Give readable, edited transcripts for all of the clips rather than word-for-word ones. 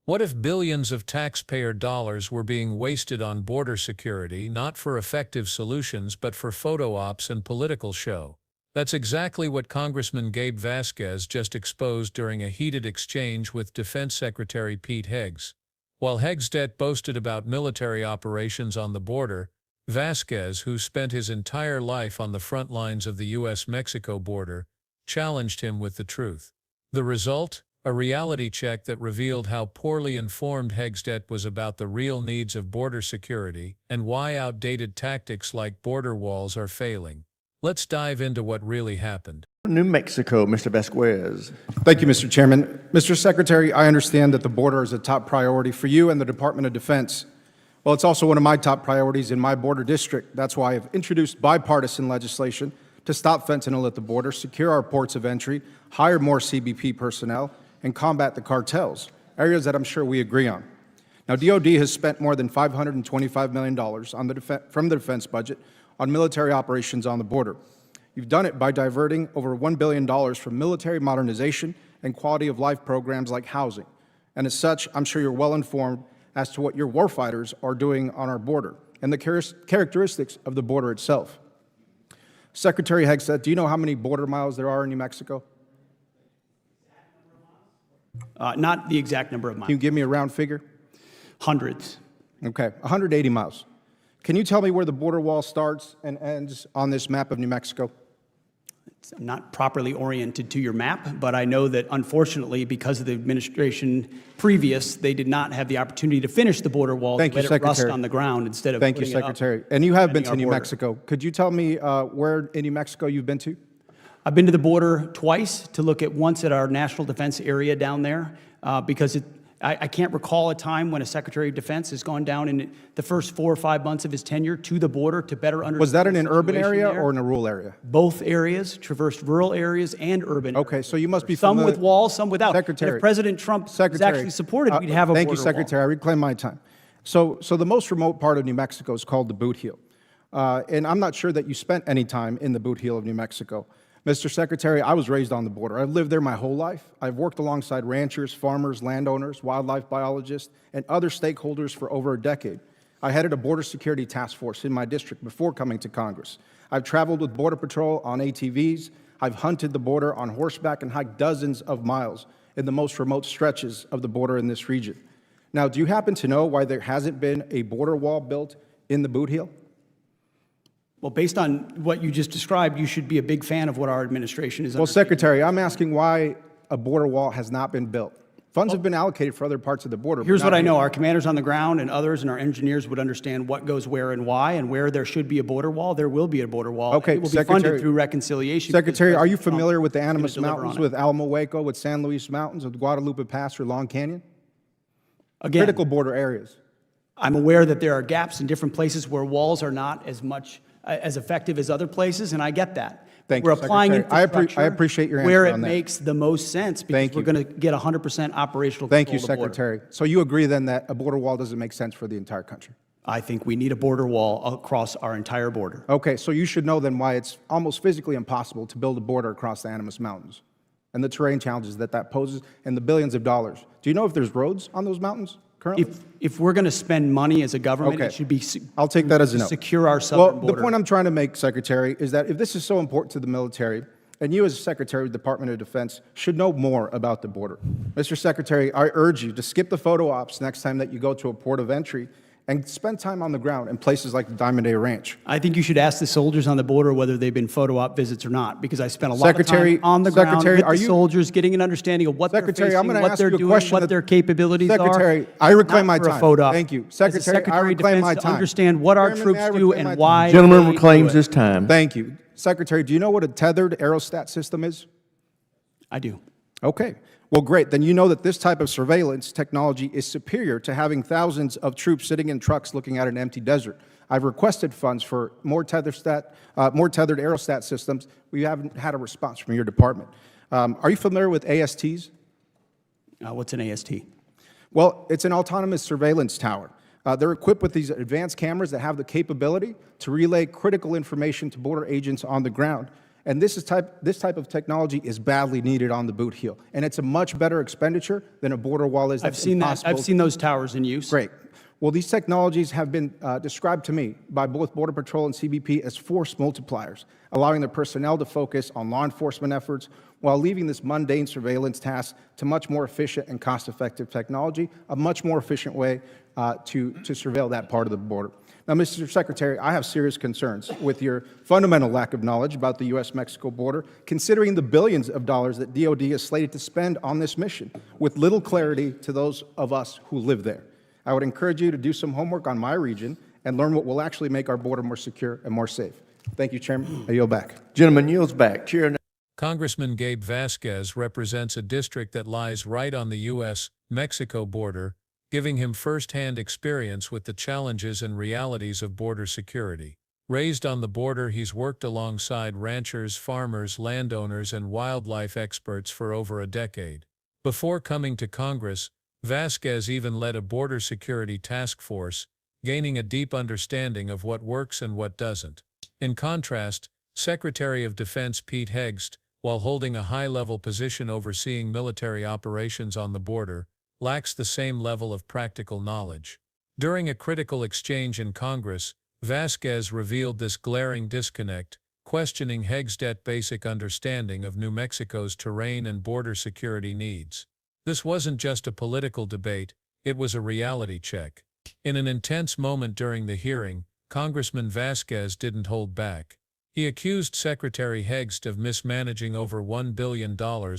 What if billions of taxpayer dollars were being wasted on border security, not for effective solutions but for photo ops and political show? That's exactly what Congressman Gabe Vasquez just exposed during a heated exchange with Defense Secretary Pete Hegseth. While Hegseth boasted about military operations on the border, Vasquez, who spent his entire life on the front lines of the U.S.-Mexico border, challenged him with the truth. The result? A reality check that revealed how poorly informed Hegseth was about the real needs of border security and why outdated tactics like border walls are failing. Let's dive into what really happened. New Mexico, Mr. Vasquez. Thank you, Mr. Chairman. Mr. Secretary, I understand that the border is a top priority for you and the Department of Defense. Well, it's also one of my top priorities in my border district. That's why I've introduced bipartisan legislation to stop fentanyl at the border, secure our ports of entry, hire more CBP personnel, and combat the cartels, areas that I'm sure we agree on. Now, DOD has spent more than $525 million from the defense budget on military operations on the border. You've done it by diverting over $1 billion from military modernization and quality of life programs like housing. And as such, I'm sure you're well informed as to what your warfighters are doing on our border and the characteristics of the border itself. Secretary Hegseth, do you know how many border miles there are in New Mexico? Not the exact number of miles. Can you give me a round figure? Hundreds. Okay, 180 miles. Can you tell me where the border wall starts and ends on this map of New Mexico? I'm not properly oriented to your map, but I know that unfortunately, because of the administration previous, they did not have the opportunity to finish the border wall. Thank you, let it rust Secretary. on the ground instead of Thank you, putting it up. Secretary. And you have been to our New border. Mexico. Could you tell me where in New Mexico you've been to? I've been to the border twice to look at once at our national defense area down there because I can't recall a time when a Secretary of Defense has gone down in the first 4 or 5 months of his tenure to the border to better understand. Was that in the an urban situation area there. or in a rural area? Both areas, traversed rural areas and urban Okay, areas. so you must be Some familiar. with walls, some without. Secretary. And if President Trump was actually supported, we'd have a Thank you, border Secretary. I reclaim my time. So the most remote part of New Mexico is called the Bootheel. And I'm not sure that you spent any time in the Bootheel of New Mexico. Mr. Secretary, I was raised on the border. I've lived there my whole life. I've worked alongside ranchers, farmers, landowners, wildlife biologists, and other stakeholders for over a decade. I headed a border security task force in my district before coming to Congress. I've traveled with Border Patrol on ATVs. I've hunted the border on horseback and hiked dozens of miles in the most remote stretches of the border in this region. Now, do you happen to know why there hasn't been a border wall built in the Bootheel? Well, based on what you just described, you should be a big fan of what our administration is. Well, Secretary, I'm asking why a border wall has not been built. Funds have been allocated for other parts of the border. Here's what I know. Our commanders on the ground and others and our engineers would understand what goes where and why, and where there should be a border wall, there will be a border wall. Okay, it will be Secretary, funded through reconciliation. Secretary, are you President Trump familiar with the is gonna Animas deliver Mountains, on it. with Alamo Waco, with San Luis Mountains, with Guadalupe Pass or Long Canyon? Again, Critical border areas. I'm aware that there are gaps in different places where walls are not as effective as other places, and I get that. Thank We're you, applying Secretary. infrastructure I appreciate your answer where it on that. makes the most sense because Thank we're you. going to get 100% operational Thank you, control of the border. Secretary. So you agree then that a border wall doesn't make sense for the entire country? I think we need a border wall across our entire border. Okay, so you should know then why it's almost physically impossible to build a border across the Animas Mountains and the terrain challenges that poses and the billions of dollars. Do you know if there's roads on those mountains currently? If we're going to spend money as a government, Okay. it should be I'll take that as a no. secure our southern border. The point I'm trying to make, Secretary, is that if this is so important to the military, and you as Secretary of the Department of Defense should know more about the border. Mr. Secretary, I urge you to skip the photo ops next time that you go to a port of entry and spend time on the ground in places like the Diamond Day Ranch. I think you should ask the soldiers on the border whether they've been photo op visits or not, because I spent a lot of Secretary, time on the ground Secretary, with are the you- soldiers, getting an understanding of what Secretary, they're I'm facing, gonna what ask they're you a doing, question what that- their capabilities are. Secretary, I reclaim my not for a time. photo op. Thank you. As a Secretary, I Secretary of reclaim my Defense, to time. understand what our Chairman, troops may I do reclaim my and time? why Gentleman they reclaims do it. his time. Thank you. Secretary, do you know what a tethered aerostat system is? I do. Okay. Well, great. Then you know that this type of surveillance technology is superior to having thousands of troops sitting in trucks looking at an empty desert. I've requested funds for more tethered aerostat systems. We haven't had a response from your department. Are you familiar with ASTs? What's an AST? Well, it's an autonomous surveillance tower. They're equipped with these advanced cameras that have the capability to relay critical information to border agents on the ground. And this type of technology is badly needed on the Bootheel. And it's a much better expenditure than a border wall is. I've seen that. I've seen those towers in use. Great. Well, these technologies have been described to me by both Border Patrol and CBP as force multipliers, allowing their personnel to focus on law enforcement efforts while leaving this mundane surveillance task to much more efficient and cost-effective technology, a much more efficient way to surveil that part of the border. Now, Mr. Secretary, I have serious concerns with your fundamental lack of knowledge about the U.S.-Mexico border, considering the billions of dollars that DOD is slated to spend on this mission, with little clarity to those of us who live there. I would encourage you to do some homework on my region and learn what will actually make our border more secure and more safe. Thank you, Chairman. I yield back. Gentleman yields back. Chair. Congressman Gabe Vasquez represents a district that lies right on the U.S.-Mexico border, giving him first-hand experience with the challenges and realities of border security. Raised on the border, he's worked alongside ranchers, farmers, landowners, and wildlife experts for over a decade. Before coming to Congress, Vasquez even led a border security task force, gaining a deep understanding of what works and what doesn't. In contrast, Secretary of Defense Pete Hegseth, while holding a high-level position overseeing military operations on the border, lacks the same level of practical knowledge. During a critical exchange in Congress, Vasquez revealed this glaring disconnect, questioning Hegseth's basic understanding of New Mexico's terrain and border security needs. This wasn't just a political debate, it was a reality check. In an intense moment during the hearing, Congressman Vasquez didn't hold back. He accused Secretary Hegseth of mismanaging over $1 billion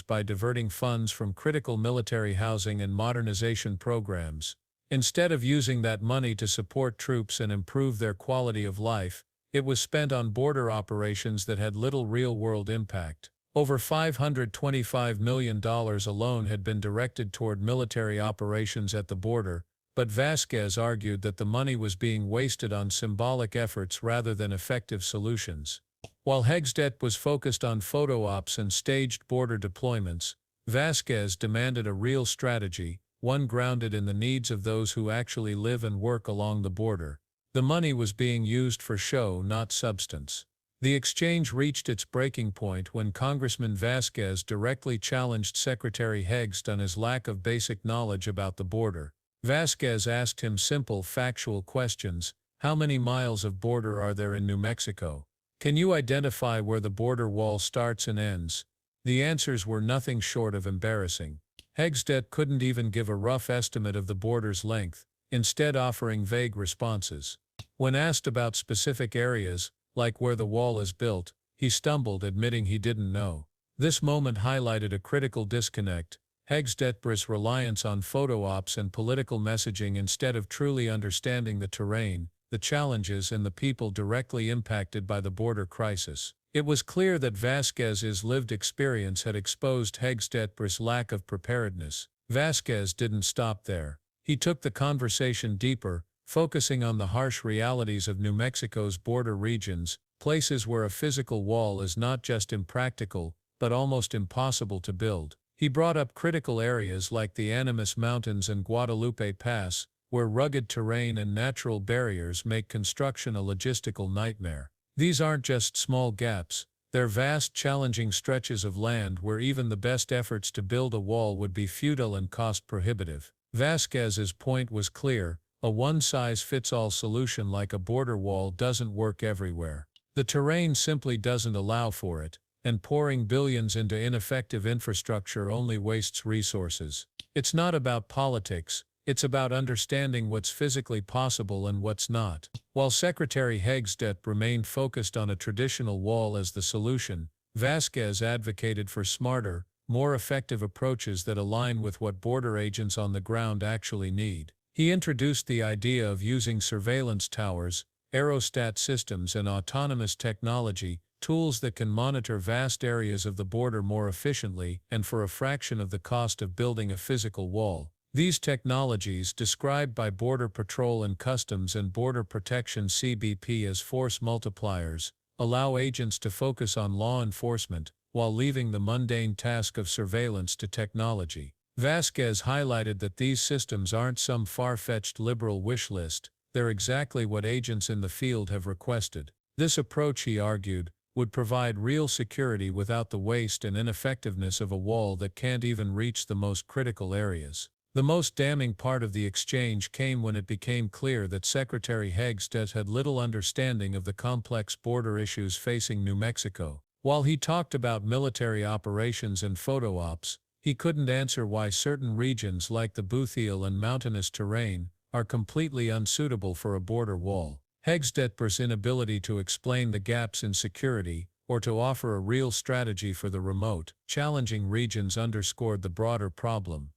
by diverting funds from critical military housing and modernization programs. Instead of using that money to support troops and improve their quality of life, it was spent on border operations that had little real-world impact. Over $525 million alone had been directed toward military operations at the border, but Vasquez argued that the money was being wasted on symbolic efforts rather than effective solutions. While Hegseth was focused on photo ops and staged border deployments, Vasquez demanded a real strategy, one grounded in the needs of those who actually live and work along the border. The money was being used for show, not substance. The exchange reached its breaking point when Congressman Vasquez directly challenged Secretary Hegseth on his lack of basic knowledge about the border. Vasquez asked him simple, factual questions. How many miles of border are there in New Mexico? Can you identify where the border wall starts and ends? The answers were nothing short of embarrassing. Hegseth couldn't even give a rough estimate of the border's length, instead offering vague responses. When asked about specific areas, like where the wall is built, he stumbled, admitting he didn't know. This moment highlighted a critical disconnect. Hegseth's reliance on photo ops and political messaging instead of truly understanding the terrain, the challenges, and the people directly impacted by the border crisis. It was clear that Vasquez's lived experience had exposed Hegseth's lack of preparedness. Vasquez didn't stop there. He took the conversation deeper, focusing on the harsh realities of New Mexico's border regions, places where a physical wall is not just impractical, but almost impossible to build. He brought up critical areas like the Animas Mountains and Guadalupe Pass, where rugged terrain and natural barriers make construction a logistical nightmare. These aren't just small gaps, they're vast, challenging stretches of land where even the best efforts to build a wall would be futile and cost-prohibitive. Vasquez's point was clear: a one-size-fits-all solution like a border wall doesn't work everywhere. The terrain simply doesn't allow for it, and pouring billions into ineffective infrastructure only wastes resources. It's not about politics, it's about understanding what's physically possible and what's not. While Secretary Hegseth remained focused on a traditional wall as the solution, Vasquez advocated for smarter, more effective approaches that align with what border agents on the ground actually need. He introduced the idea of using surveillance towers, aerostat systems, and autonomous technology, tools that can monitor vast areas of the border more efficiently and for a fraction of the cost of building a physical wall. These technologies, described by Border Patrol and Customs and Border Protection (CBP) as force multipliers, allow agents to focus on law enforcement while leaving the mundane task of surveillance to technology. Vasquez highlighted that these systems aren't some far-fetched liberal wish list, they're exactly what agents in the field have requested. This approach, he argued, would provide real security without the waste and ineffectiveness of a wall that can't even reach the most critical areas. The most damning part of the exchange came when it became clear that Secretary Hegseth had little understanding of the complex border issues facing New Mexico. While he talked about military operations and photo ops, he couldn't answer why certain regions like the Bootheel and mountainous terrain are completely unsuitable for a border wall. Hegseth's inability to explain the gaps in security or to offer a real strategy for the remote, challenging regions underscored the broader problem.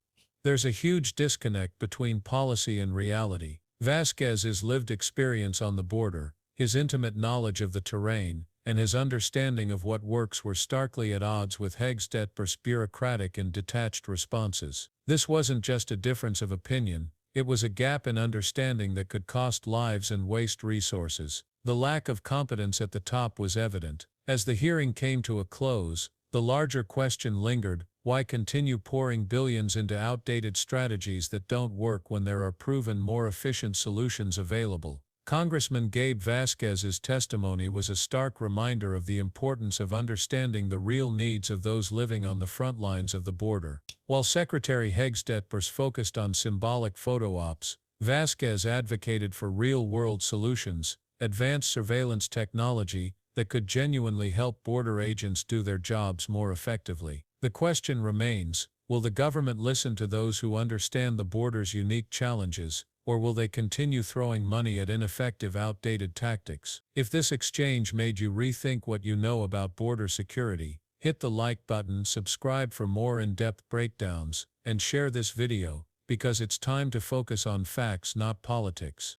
There's a huge disconnect between policy and reality. Vasquez's lived experience on the border, his intimate knowledge of the terrain, and his understanding of what works were starkly at odds with Hegseth's bureaucratic and detached responses. This wasn't just a difference of opinion, it was a gap in understanding that could cost lives and waste resources. The lack of competence at the top was evident. As the hearing came to a close, the larger question lingered: why continue pouring billions into outdated strategies that don't work when there are proven more efficient solutions available? Congressman Gabe Vasquez's testimony was a stark reminder of the importance of understanding the real needs of those living on the front lines of the border. While Secretary Hegseth focused on symbolic photo ops, Vasquez advocated for real-world solutions, advanced surveillance technology that could genuinely help border agents do their jobs more effectively. The question remains, will the government listen to those who understand the border's unique challenges, or will they continue throwing money at ineffective, outdated tactics? If this exchange made you rethink what you know about border security, hit the like button, subscribe for more in-depth breakdowns, and share this video, because it's time to focus on facts, not politics.